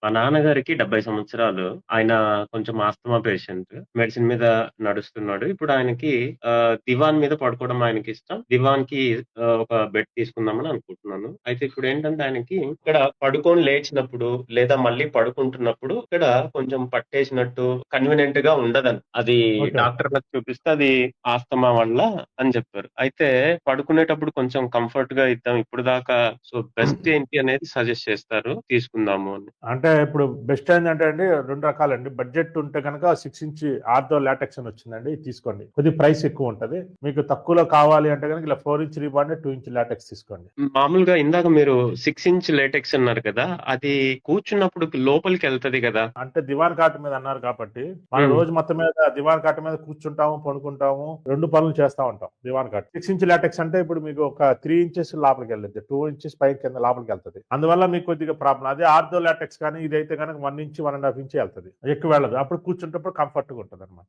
మా నాన్నగారికి 70 సంవత్సరాలు. ఆయన కొంచెం ఆస్తమా పేషెంట్. మెడిసిన్ మీద నడుస్తున్నాడు. ఇప్పుడు ఆయనకి దివాన్ మీద పడుకోవడం ఆయనకిష్టం. దివాన్‌కి ఒక బెడ్ తీసుకుందామని అనుకుంటున్నాను. అయితే ఇప్పుడేంటంటే ఆయనకి ఇక్కడ పడుకొని లేచినప్పుడు లేదా మళ్ళీ పడుకుంటున్నప్పుడు ఇక్కడ కొంచెం పట్టేసినట్టు కన్వీనియంట్‌గా ఉండదని. అది ఓకే. డాక్టర్‌లకు చూపిస్తే అది ఆస్తమా వల్ల అని జెప్పారు. అయితే పడుకునేటప్పుడు కొంచెం కంఫర్ట్‌గా ఇద్దాం ఇప్పుడు దాకా సో బెస్ట్ ఏంటి అనేది సజెస్ట్ చేస్తారు. తీసుకుందాము అని. అంటే ఇప్పుడు బెస్ట్ ఏంటంటే అండి 2 రకాలండి. బడ్జెట్ ఉంటే గనక 6 ఇంచ్ ఆర్థో లాటెక్స్ అని వచ్చిందండి. ఇది తీసుకోండి. కొద్దిగా ప్రైస్ ఎక్కువ ఉంటది. మీకు తక్కువలో కావాలి అంటే గనక ఇలా 4 ఇంచ్ రీబాండ్ 2 ఇంచ్ లాటెక్స్ తీసుకోండి. మామూలుగా ఇందాక మీరు 6 ఇంచ్ లేటెక్స్ అన్నారు కదా! అది కూర్చున్నప్పుడు లోపలికెళ్తది గదా! అంటే దివాన్ కాట్ మీద అన్నారు కాబట్టి, మనం హ్మ్. రోజు మొత్తం మీద దివాన్ కాట్ మీద కూర్చుంటాము, పడుకుంటాము. 2 పనులు చేస్తా ఉంటాం దివాన్ కాట్. 6 ఇంచ్ లాటెక్స్ అంటే ఇప్పుడు మీకు ఒక 3 ఇంచెస్ లోపలికెళ్ళిద్ది. 2 ఇంచెస్ పైకి కింద లోపలికెళ్తది. అందువల్ల మీకు కొద్దిగా ప్రాబ్లమ్. అదే ఆర్థో లాటెక్స్ కానీ ఇదైతే గనక 1 ఇంచ్, 1 ½ ఇంచ్ ఎళ్తది. ఎక్కువ వెళ్ళదు. అప్పుడు కూర్చుంటప్పుడు కంఫర్ట్‌గా ఉంటదన్నమాట.